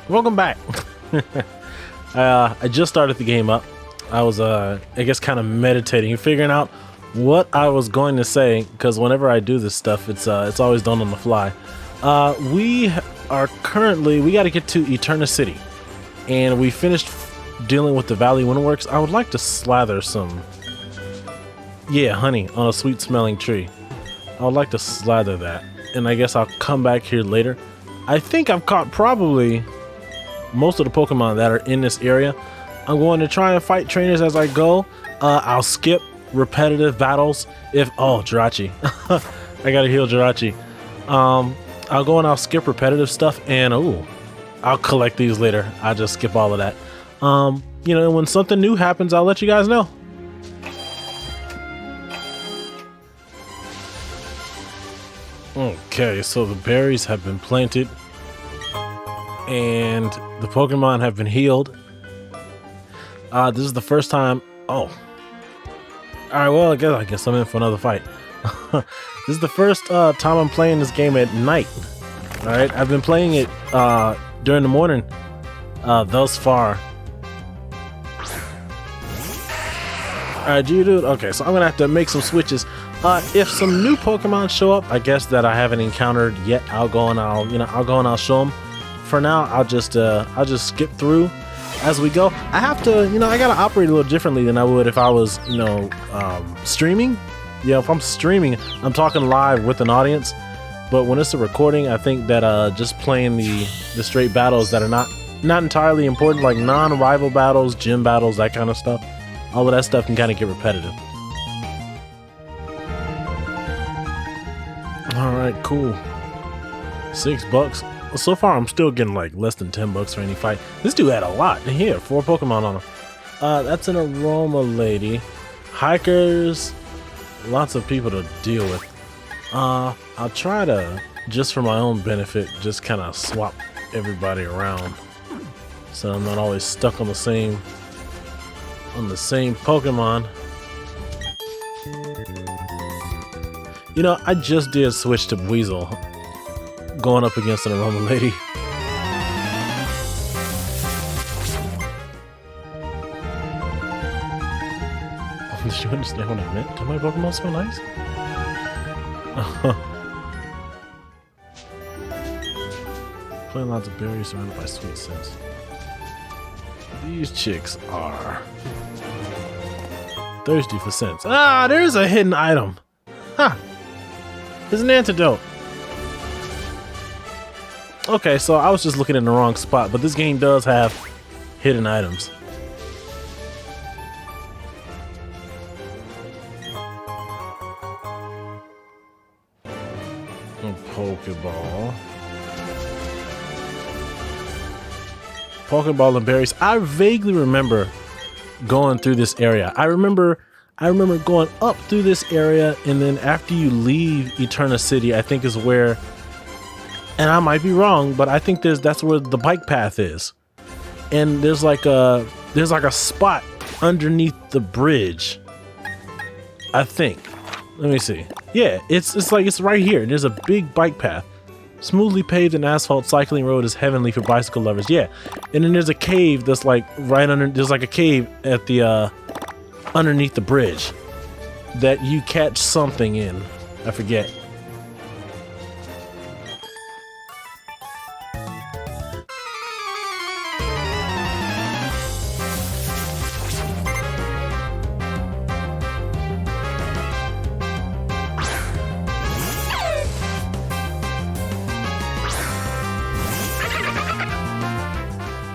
Welcome back. I just started the game up. I was, I guess, kind of meditating and figuring out what I was going to say, because whenever I do this stuff, it's always done on the fly. We got to get to Eterna City, and we finished dealing with the Valley Windworks. I would like to slather some, honey on a sweet smelling tree. I would like to slather that, and I guess I'll come back here later. I think I've caught probably most of the Pokemon that are in this area. I'm going to try and fight trainers as I go. I'll skip repetitive battles Jirachi. I gotta heal Jirachi. I'll go and I'll skip repetitive stuff, and I'll collect these later. I'll just skip all of that. When something new happens, I'll let you guys know. Okay, so the berries have been planted and the Pokemon have been healed. This is the first time. Alright, well, I guess I'm in for another fight. This is the first time I'm playing this game at night. Alright, I've been playing it during the morning thus far. Alright, Geodude. Okay, so I'm gonna have to make some switches. If some new Pokemon show up, I guess that I haven't encountered yet, I'll go and I'll show them. For now, I'll just skip through as we go. I have to, I gotta operate a little differently than I would if I was, streaming. Yeah, if I'm streaming, I'm talking live with an audience. But when it's a recording, I think that just playing the straight battles that are not entirely important, like non-rival battles, gym battles, that kind of stuff, all of that stuff can kind of get repetitive. Alright, cool. $6. So far, I'm still getting like less than $10 for any fight. This dude had a lot. Here, 4 Pokemon on him. That's an Aroma Lady. Hikers. Lots of people to deal with. I'll try to, just for my own benefit, just kind of swap everybody around, so I'm not always stuck on the same Pokemon. I just did switch to Weasel, going up against an Aroma Lady. Did you understand what I meant? Do my Pokemon smell nice? Playing lots of berries surrounded by sweet scents. These chicks are thirsty for scents. There's a hidden item. There's an antidote. Okay, so I was just looking in the wrong spot, but this game does have hidden items. A Pokeball. Pokeball and berries. I vaguely remember going through this area. I remember going up through this area, and then after you leave Eterna City, I think is where, and I might be wrong, but I think that's where the bike path is. And there's like a spot underneath the bridge, I think. Let me see. Yeah, it's right here. There's a big bike path. Smoothly paved and asphalt cycling road is heavenly for bicycle lovers. Yeah. And then there's a cave that's like right under, there's like a cave at the underneath the bridge that you catch something in. I forget.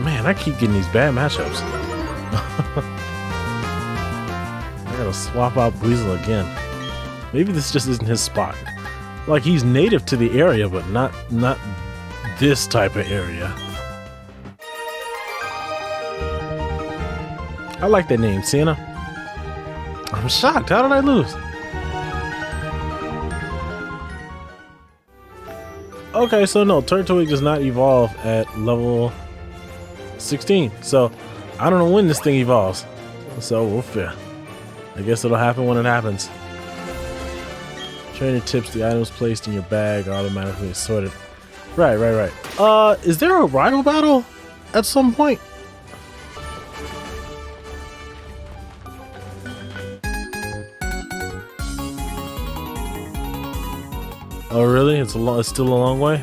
Man, I keep getting these bad matchups. I gotta swap out Weasel again. Maybe this just isn't his spot. Like, he's native to the area, but not this type of area. I like that name, Sienna. I'm shocked. How did I lose? Okay, so no, Turtwig does not evolve at level 16. So I don't know when this thing evolves. So we'll fair. I guess it'll happen when it happens. Trainer tips: the items placed in your bag are automatically assorted. Right. Is there a rival battle at some point? Oh, really? It's still a long way?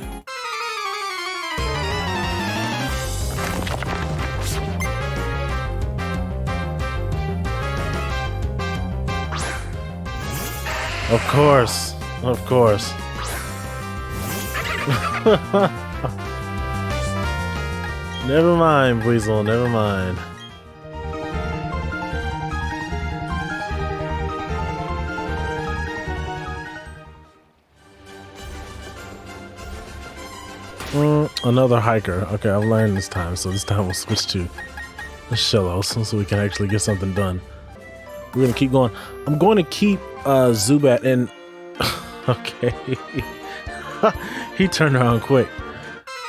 Of course. Never mind, Weasel, never mind. Another hiker. Okay, I've learned this time, so this time we'll switch to the Shellos so we can actually get something done. We're gonna keep going. I'm going to keep Zubat and okay. He turned around quick.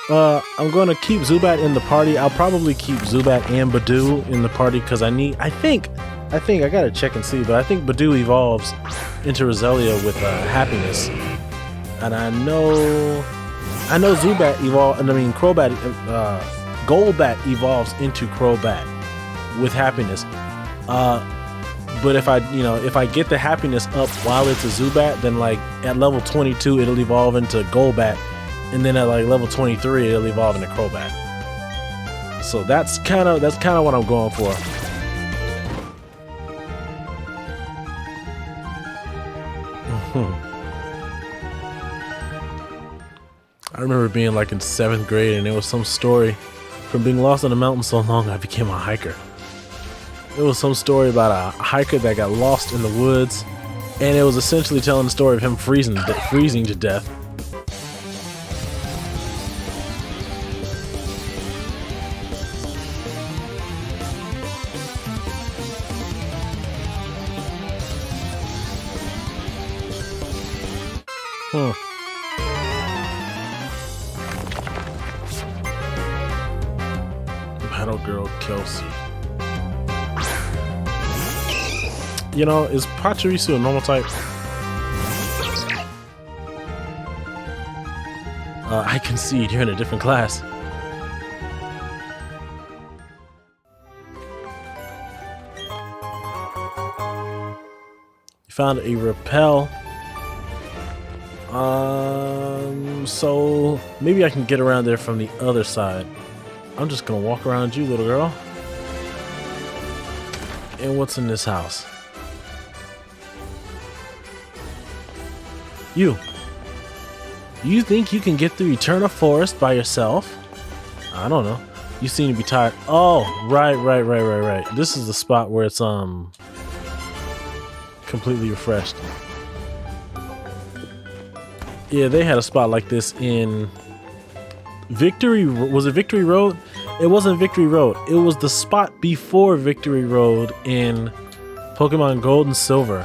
I'm going to keep Zubat in the party. I'll probably keep Zubat and Badoo in the party because I think I gotta check and see, but I think Badoo evolves into Roselia with happiness, and I know Zubat Crobat, Golbat evolves into Crobat with happiness. But if I get the happiness up while it's a Zubat, then like at level 22 it'll evolve into Golbat, and then at like level 23 it'll evolve into Crobat. So that's kind of what I'm going for. I remember being like in 7th grade, and there was some story from being lost in the mountains so long I became a hiker. It was some story about a hiker that got lost in the woods, and it was essentially telling the story of him freezing to death. Battle Girl Kelsey. You know, is Pachirisu a normal type? I concede, you're in a different class. You found a repel. So maybe I can get around there from the other side. I'm just gonna walk around you, little girl. And what's in this house? You think you can get through Eterna Forest by yourself? I don't know. You seem to be tired. Oh, right. This is the spot where it's completely refreshed. Yeah, they had a spot like this in Victory. Was it Victory Road? It wasn't Victory Road. It was the spot before Victory Road in Pokemon Gold and Silver,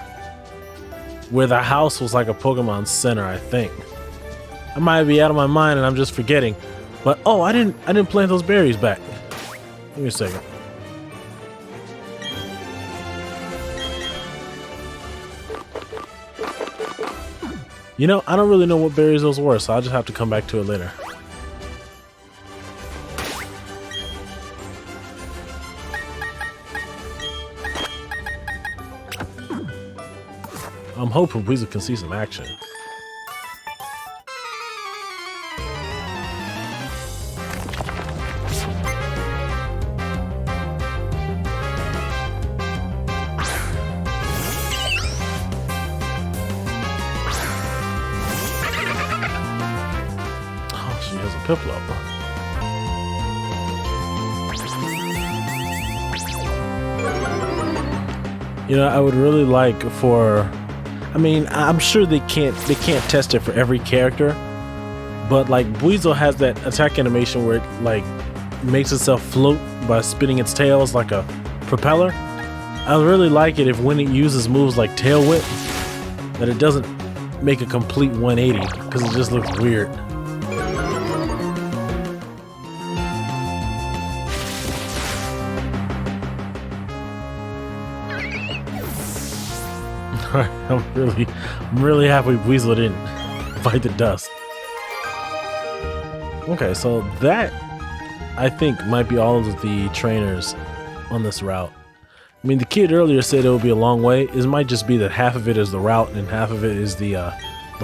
where the house was like a Pokemon Center, I think. I might be out of my mind and I'm just forgetting. But oh, I didn't plant those berries back. Give me a second. You know, I don't really know what berries those were, so I'll just have to come back to it later. I'm hoping Weasel can see some action. Oh, she has a Piplup. You know, I would really like for... I mean, I'm sure they can't test it for every character, but like Weasel has that attack animation where it like makes itself float by spinning its tails like a propeller. I would really like it if when it uses moves like Tail Whip, that it doesn't make a complete 180 because it just looks weird. I'm really happy Weasel didn't bite the dust. Okay, so that I think might be all of the trainers on this route. I mean, the kid earlier said it would be a long way. It might just be that half of it is the route and half of it is the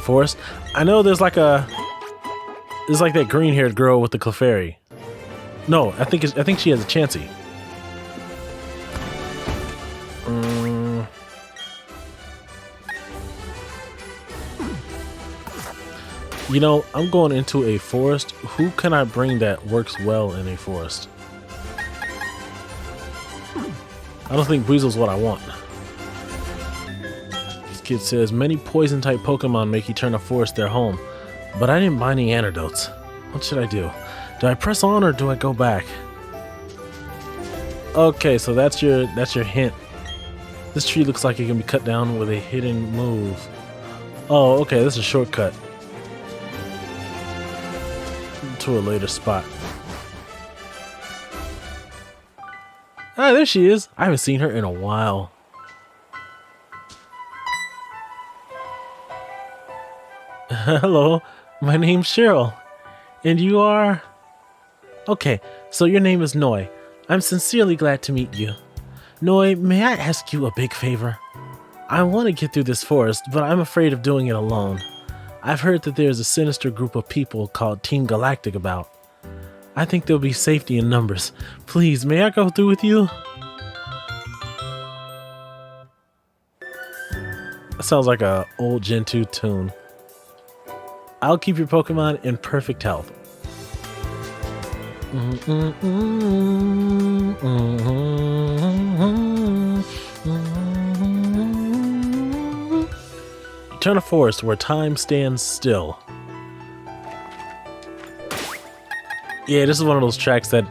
forest. I know there's like that green-haired girl with the Clefairy. No, I think she has a Chansey. You know, I'm going into a forest. Who can I bring that works well in a forest? I don't think Weasel's what I want. This kid says, many poison-type Pokemon make Eterna Forest their home, but I didn't buy any antidotes. What should I do? Do I press on or do I go back? Okay, so that's your hint. This tree looks like it can be cut down with a hidden move. Oh, okay, this is a shortcut to a later spot. Ah, there she is. I haven't seen her in a while. Hello, my name's Cheryl. And you are? Okay, so your name is Noi. I'm sincerely glad to meet you. Noi, may I ask you a big favor? I want to get through this forest, but I'm afraid of doing it alone. I've heard that there's a sinister group of people called Team Galactic about. I think there'll be safety in numbers. Please, may I go through with you? That sounds like a old Gen 2 tune. I'll keep your Pokemon in perfect health. Eterna Forest, where time stands still. Yeah, this is one of those tracks that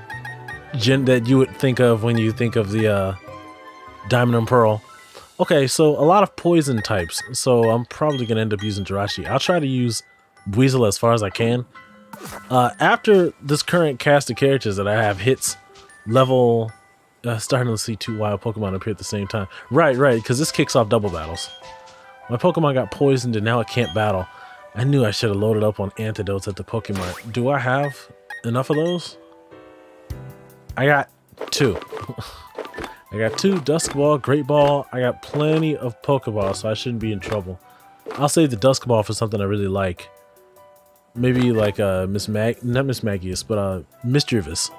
you would think of when you think of the Diamond and Pearl. Okay, so a lot of poison types, so I'm probably gonna end up using Jirachi. I'll try to use Weasel as far as I can. After this current cast of characters that I have hits level, starting to see two wild Pokemon appear at the same time. Right, because this kicks off double battles. My Pokemon got poisoned and now it can't battle. I knew I should have loaded up on antidotes at the Pokemon. Do I have enough of those? I got 2. I got 2 Dusk Ball, Great Ball. I got plenty of Pokeballs, so I shouldn't be in trouble. I'll save the Dusk Ball for something I really like. Maybe like not Miss Magius, but Mischievous.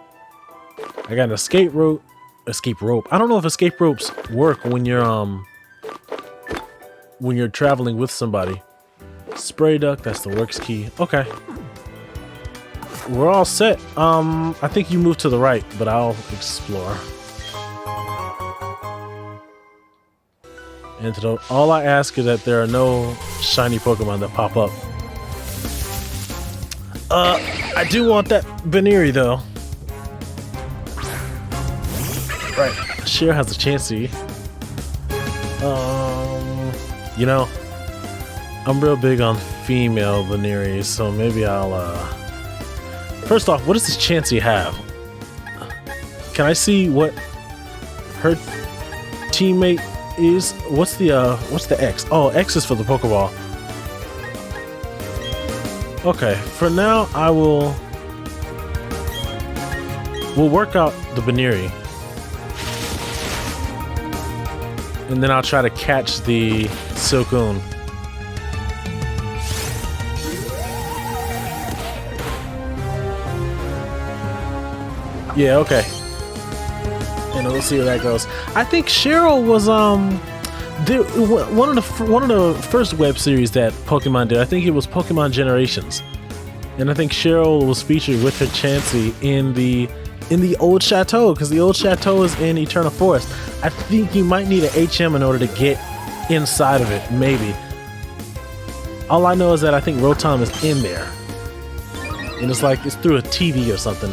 I got an escape rope. I don't know if escape ropes work when you're traveling with somebody. Spray duck, that's the works key. Okay. We're all set. I think you move to the right, but I'll explore. Antidote. All I ask is that there are no shiny Pokemon that pop up. I do want that Baneri though. Right. Cheryl has a Chansey. You know, I'm real big on female Baneri, so maybe I'll first off, what does this Chansey have? Can I see what her teammate is? What's the X? Oh, X is for the Pokeball. Okay, for now we'll work out the Baneri. And then I'll try to catch the Silcoon. Yeah, okay. And we'll see where that goes. I think Cheryl was one of the first web series that Pokemon did. I think it was Pokemon Generations, and I think Cheryl was featured with her Chansey in the old chateau, because the old chateau is in Eterna Forest. I think you might need an HM in order to get inside of it. Maybe. All I know is that I think Rotom is in there, and it's like it's through a TV or something.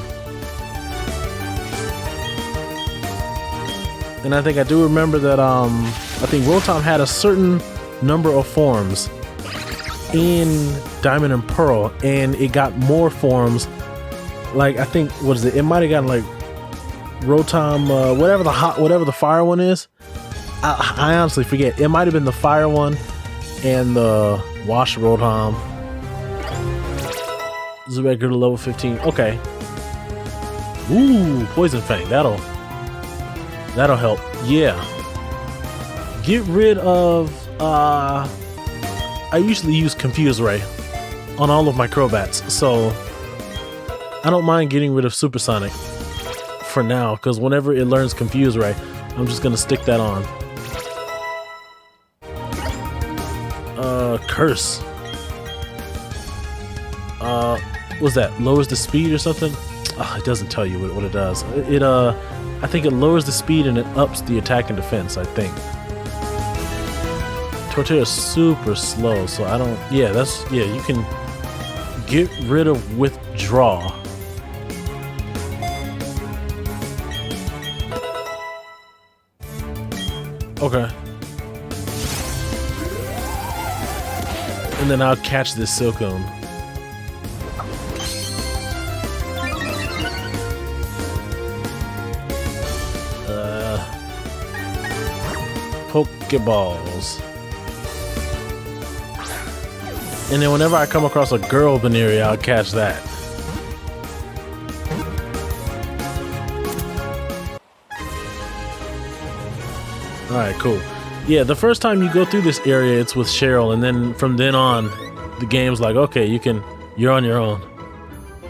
And I think I do remember that I think Rotom had a certain number of forms in Diamond and Pearl, and it got more forms. Like I think it might have gotten like Rotom, whatever the fire one is. I honestly forget. It might have been the fire one and the Wash Rotom. This is regular level 15. Okay. Ooh, Poison Fang. That'll help. Yeah. Get rid of I usually use Confuse Ray on all of my Crobats, so I don't mind getting rid of Supersonic for now, because whenever it learns Confuse Ray, I'm just gonna stick that on. Curse. What's that? Lowers the speed or something? It doesn't tell you what it does. I think it lowers the speed and it ups the attack and defense, I think. Torterra is super slow, so I don't... Yeah, you can get rid of Withdraw. Okay. And then I'll catch this Silcoon. Pokeballs. And then whenever I come across a girl Veneria, I'll catch that. Alright, cool. Yeah, the first time you go through this area, it's with Cheryl, and then from then on, the game's like, okay, you're on your own.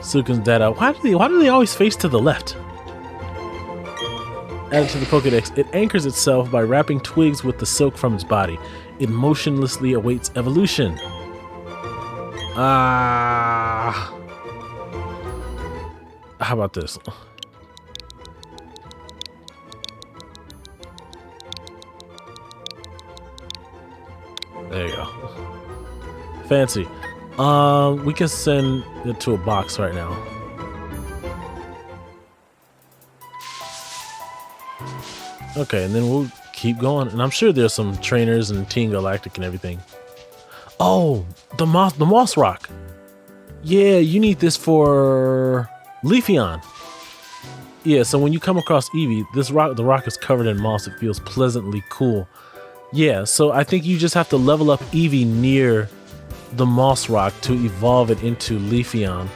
Suicune's dead out. Why do they always face to the left? Added to the Pokédex, it anchors itself by wrapping twigs with the silk from its body. It motionlessly awaits evolution. How about this? There you go. Fancy. We can send it to a box right now. Okay, and then we'll keep going. And I'm sure there's some trainers and Team Galactic and everything. Oh, the moss rock. Yeah, you need this for Leafeon. Yeah, so when you come across Eevee, the rock is covered in moss. It feels pleasantly cool. Yeah, so I think you just have to level up Eevee near the moss rock to evolve it into Leafeon.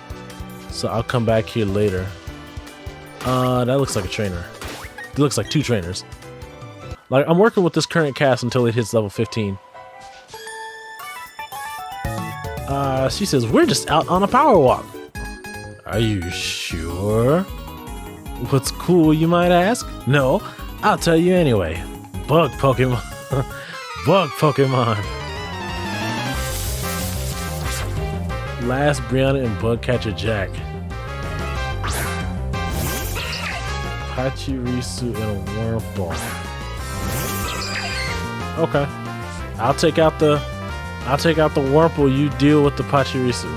So I'll come back here later. That looks like a trainer. It looks like two trainers. Like, I'm working with this current cast until it hits level 15. She says, we're just out on a power walk. Are you sure? What's cool, you might ask? No, I'll tell you anyway. Bug Pokemon. Bug Pokemon. Last Brianna and Bug Catcher Jack. Pachirisu and a Wurmple. Okay. I'll take out the Wurmple, you deal with the Pachirisu.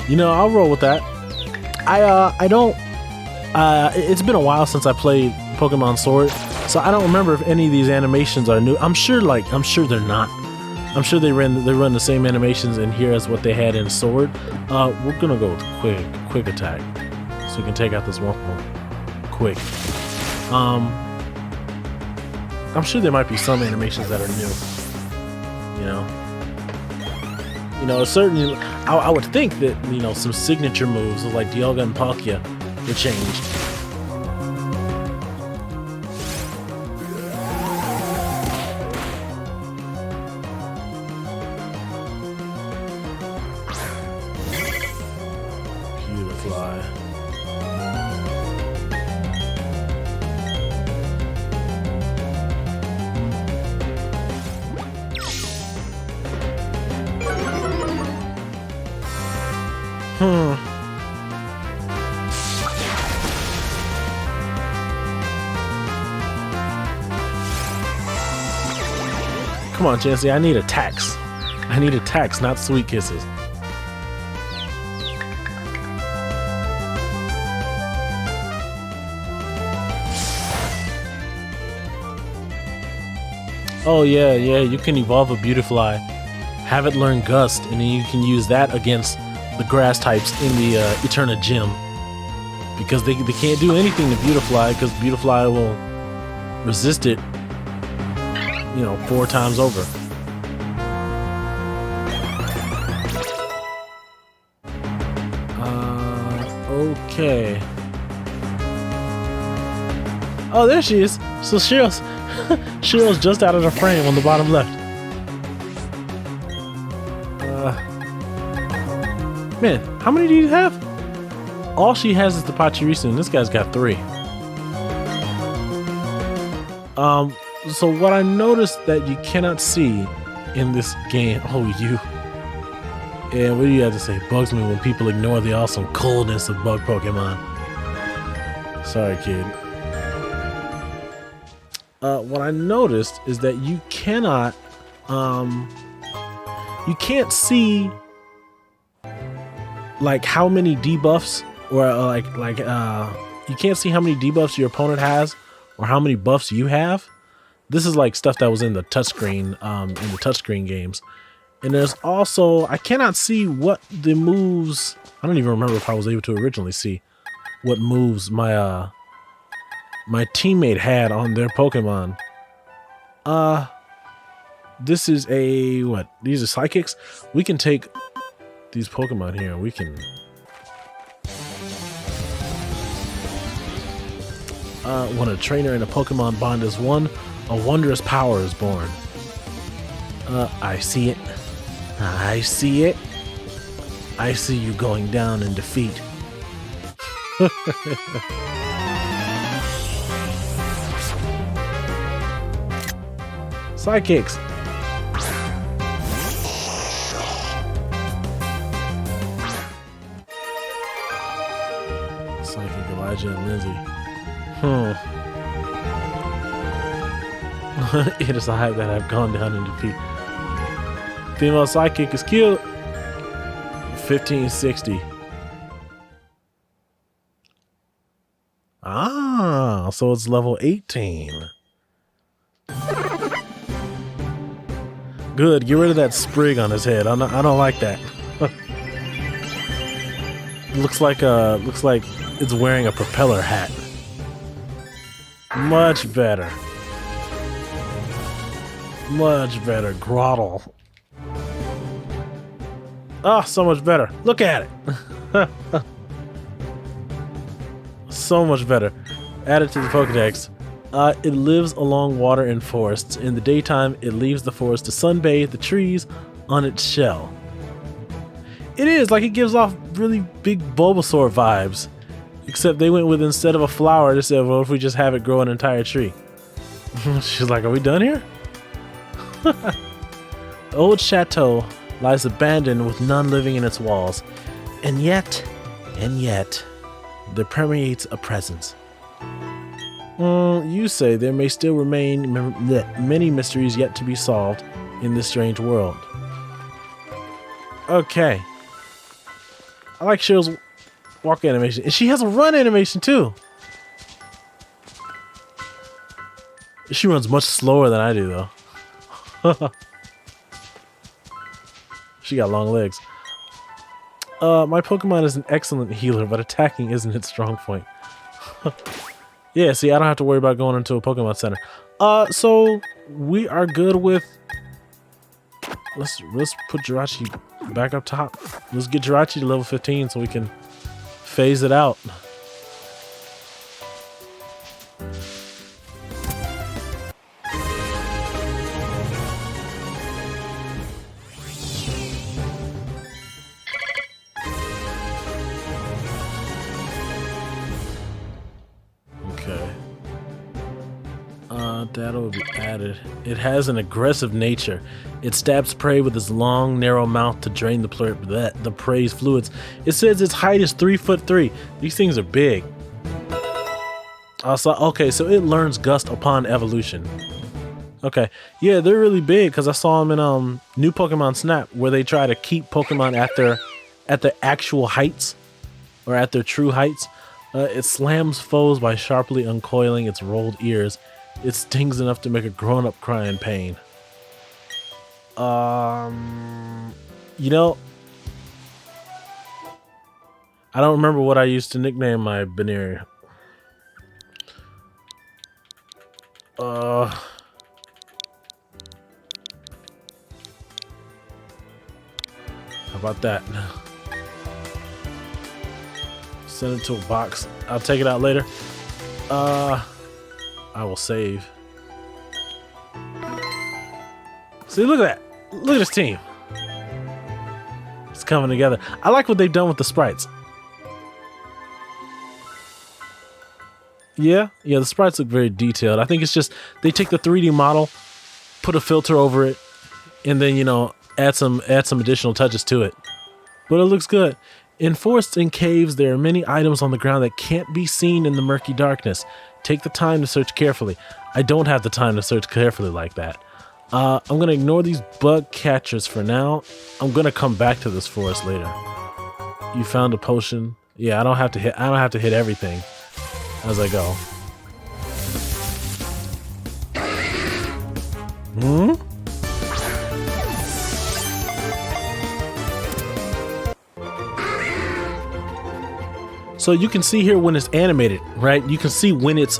You know, I'll roll with that. I don't. It's been a while since I played Pokemon Sword, so I don't remember if any of these animations are new. I'm sure they're not. I'm sure they run the same animations in here as what they had in Sword. We're gonna go with quick attack, so we can take out this Wurmple quick. I'm sure there might be some animations that are new. You know, certainly, I would think that, you know, some signature moves like Dialga and Palkia would change. Beautifly. Come on, Chansey, I need attacks. I need attacks, not sweet kisses. Oh yeah, you can evolve a Beautifly. have it learn Gust, and then you can use that against the grass types in the Eterna gym. Because they can't do anything to Beautifly, because Beautifly will resist it, you know, 4 times over. Okay. Oh, there she is. So Cheryl's just out of the frame on the bottom left. Man, how many do you have? All she has is the Pachirisu, and this guy's got 3. So what I noticed that you cannot see in this game. Oh, you. And what do you have to say? Bugs me when people ignore the awesome coolness of bug Pokemon. Sorry, kid. What I noticed is that you cannot, you can't see like how many debuffs, or you can't see how many debuffs your opponent has or how many buffs you have. This is like stuff that was in the touchscreen games. And there's also, I cannot see what the moves, I don't even remember if I was able to originally see what moves my my teammate had on their Pokemon. This is a, what? These are Psychics? We can take these Pokemon here, we can... when a trainer and a Pokemon bond is one, a wondrous power is born. I see it. I see it. I see you going down in defeat. Sidekicks. Psychic Elijah and Lindsay. It is I that have gone down in defeat. Female Psychic is cute. 1560. Ah, so it's level 18. Good, get rid of that sprig on his head. I don't like that. looks like it's wearing a propeller hat. Much better. Much better. Grottle. Ah, so much better. Look at it. So much better. Add it to the Pokedex. It lives along water and forests. In the daytime, it leaves the forest to sunbathe the trees on its shell. It is like it gives off really big Bulbasaur vibes. Except they went with, instead of a flower, they said, well, if we just have it grow an entire tree. She's like, are we done here? The old chateau lies abandoned with none living in its walls. And yet, there permeates a presence. You say there may still remain many mysteries yet to be solved in this strange world. Okay. I like Cheryl's walk animation. And she has a run animation too. She runs much slower than I do though. She got long legs. My Pokemon is an excellent healer, but attacking isn't its strong point. Yeah, see, I don't have to worry about going into a Pokemon Center. So we are good with... Let's put Jirachi back up top. Let's get Jirachi to level 15 so we can phase it out. That will be added. It has an aggressive nature. It stabs prey with its long, narrow mouth to drain the prey's fluids. It says its height is 3'3". These things are big. Okay, so it learns Gust upon evolution. Okay, yeah, they're really big because I saw them in New Pokemon Snap, where they try to keep Pokemon at their actual heights, or at their true heights. It slams foes by sharply uncoiling its rolled ears. It stings enough to make a grown-up cry in pain. You know, I don't remember what I used to nickname my Baneri. How about that? Send it to a box. I'll take it out later. I will save. See, look at that. Look at this team. It's coming together. I like what they've done with the sprites. Yeah, the sprites look very detailed. I think it's just they take the 3D model, put a filter over it, and then, you know, add some additional touches to it. But it looks good. In forests and caves, there are many items on the ground that can't be seen in the murky darkness. Take the time to search carefully. I don't have the time to search carefully like that. I'm gonna ignore these bug catchers for now. I'm gonna come back to this forest later. You found a potion. Yeah, I don't have to hit everything as I go. So you can see here when it's animated, right? You can see when its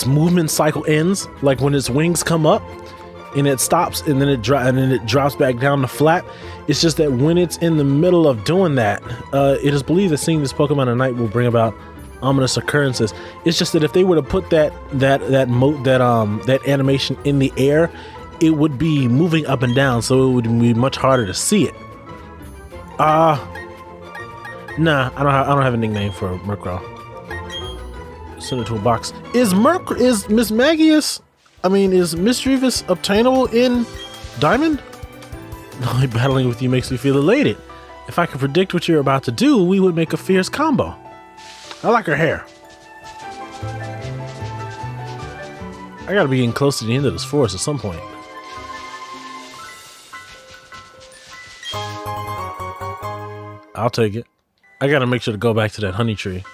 movement cycle ends, like when its wings come up and it stops and then it drops back down to flap. It's just that when it's in the middle of doing that, it is believed that seeing this Pokemon at night will bring about ominous occurrences. It's just that if they were to put that animation in the air, it would be moving up and down, so it would be much harder to see it. Nah, I don't have a nickname for Murkrow. Send it to a box. Is Mischievous obtainable in Diamond? Only battling with you makes me feel elated. If I could predict what you're about to do, we would make a fierce combo. I like her hair. I gotta be getting close to the end of this forest at some point. I'll take it. I gotta make sure to go back to that honey tree.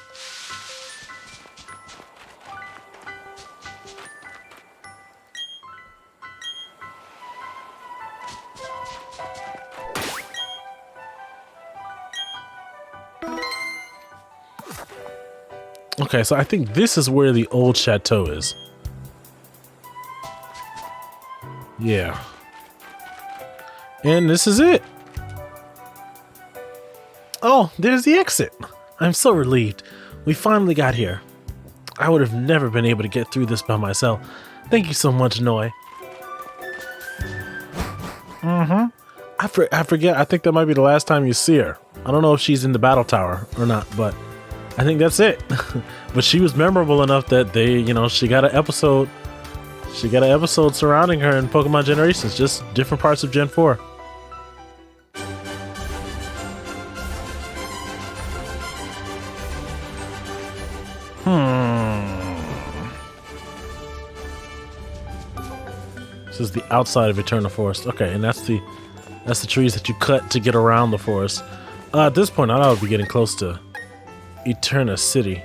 Okay, so I think this is where the old chateau is. Yeah. And this is it. Oh, there's the exit. I'm so relieved. We finally got here. I would have never been able to get through this by myself. Thank you so much, Noi. I forget. I think that might be the last time you see her. I don't know if she's in the battle tower or not, but I think that's it. But she was memorable enough that she got an episode. She got an episode surrounding her in Pokemon Generations, just different parts of Gen 4. This is the outside of Eterna Forest. Okay, and that's the trees that you cut to get around the forest. At this point, I would be getting close to Eterna City.